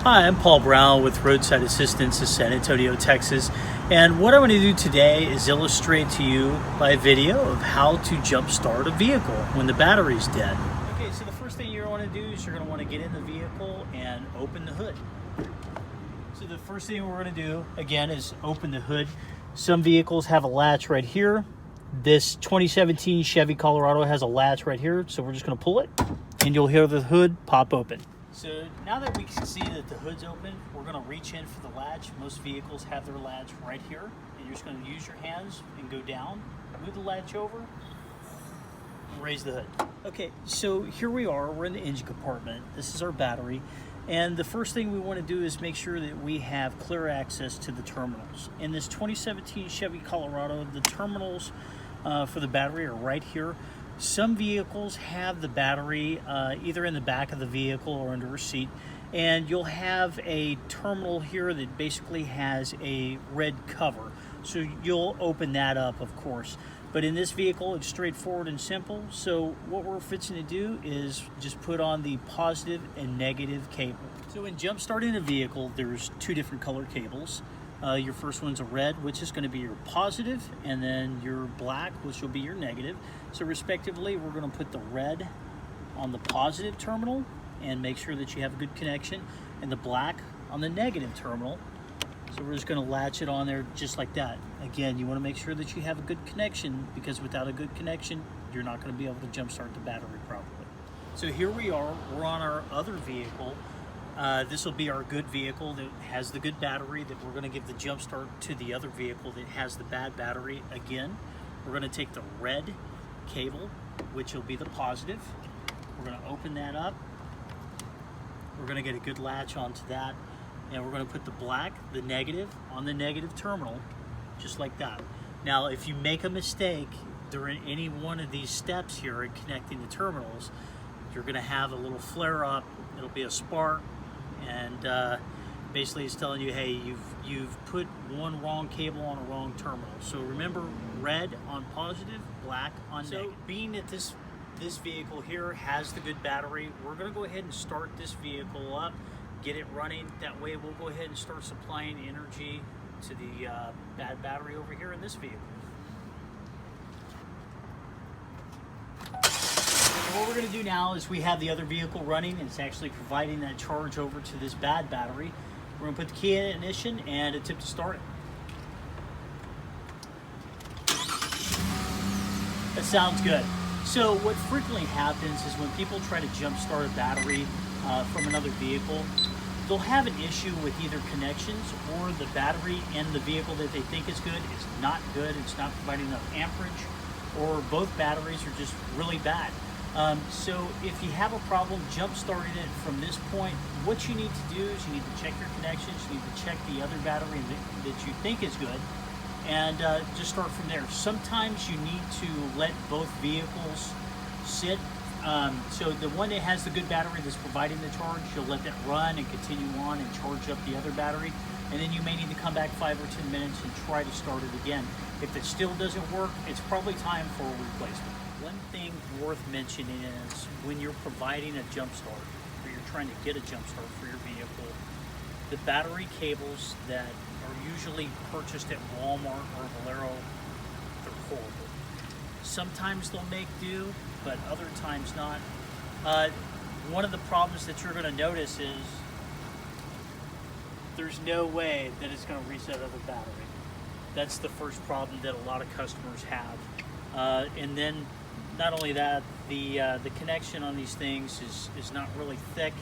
Hi, I'm Paul Brown with Roadside Assistance in San Antonio, Texas. And what I'm going to do today is illustrate to you by video of how to jump start a vehicle when the battery's dead. Okay, so the first thing you're going to want to do is you're going to want to get in the vehicle and open the hood. So the first thing we're going to do, again, is open the hood. Some vehicles have a latch right here. This 2017 Chevy Colorado has a latch right here, so we're just going to pull it, and you'll hear the hood pop open. So now that we can see that the hood's open, we're going to reach in for the latch. Most vehicles have their latch right here, and you're just going to use your hands and go down, move the latch over, and raise the hood. Okay, so here we are. We're in the engine compartment. This is our battery, and the first thing we want to do is make sure that we have clear access to the terminals. In this 2017 Chevy Colorado, the terminals for the battery are right here. Some vehicles have the battery either in the back of the vehicle or under a seat, and you'll have a terminal here that basically has a red cover. So you'll open that up, of course. But in this vehicle, it's straightforward and simple. So what we're fixing to do is just put on the positive and negative cable. So in jump starting a vehicle, there's two different color cables. Your first one's a red, which is going to be your positive, and then your black, which will be your negative. So respectively, we're going to put the red on the positive terminal and make sure that you have a good connection, and the black on the negative terminal. So we're just going to latch it on there just like that. Again, you want to make sure that you have a good connection, because without a good connection, you're not going to be able to jump start the battery properly. So here we are, we're on our other vehicle. This will be our good vehicle that has the good battery that we're going to give the jump start to the other vehicle that has the bad battery. Again, we're going to take the red cable, which will be the positive. We're going to open that up. We're going to get a good latch onto that, and we're going to put the black, the negative, on the negative terminal, just like that. Now, if you make a mistake during any one of these steps here in connecting the terminals, you're going to have a little flare up. It'll be a spark. And basically it's telling you, hey, you've put one wrong cable on a wrong terminal. So remember, red on positive, black on negative. So being that this vehicle here has the good battery, we're going to go ahead and start this vehicle up, get it running. That way we'll go ahead and start supplying energy to the bad battery over here in this vehicle. What we're going to do now is we have the other vehicle running, and it's actually providing that charge over to this bad battery. We're going to put the key in ignition and attempt to start it. That sounds good. So what frequently happens is when people try to jump start a battery from another vehicle, they'll have an issue with either connections, or the battery in the vehicle that they think is good is not good. It's not providing enough amperage, or both batteries are just really bad. So if you have a problem jump starting it from this point, what you need to do is you need to check your connections, you need to check the other battery that you think is good, and just start from there. Sometimes you need to let both vehicles sit. So the one that has the good battery that's providing the charge, you'll let that run and continue on and charge up the other battery, and then you may need to come back 5 or 10 minutes and try to start it again. If it still doesn't work, it's probably time for a replacement. One thing worth mentioning is when you're providing a jump start, or you're trying to get a jump start for your vehicle, the battery cables that are usually purchased at Walmart or Valero, they're horrible. Sometimes they'll make do, but other times not. One of the problems that you're going to notice is there's no way that it's going to reset other battery. That's the first problem that a lot of customers have. And then not only that, the connection on these things is not really thick,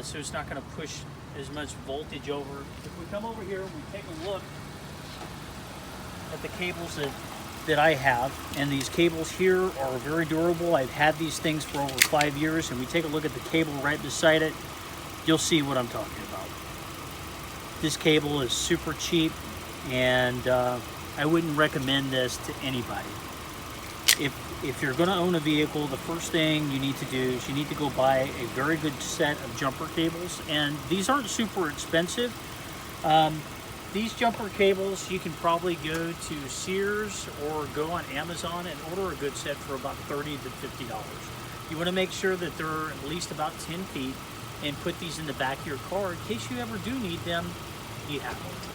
so it's not going to push as much voltage over. If we come over here and we take a look at the cables that I have, and these cables here are very durable. I've had these things for over 5 years, and we take a look at the cable right beside it, you'll see what I'm talking about. This cable is super cheap, and I wouldn't recommend this to anybody. If you're going to own a vehicle, the first thing you need to do is you need to go buy a very good set of jumper cables, and these aren't super expensive. These jumper cables, you can probably go to Sears or go on Amazon and order a good set for about $30 to $50. You want to make sure that they're at least about 10 feet and put these in the back of your car in case you ever do need them. You have it.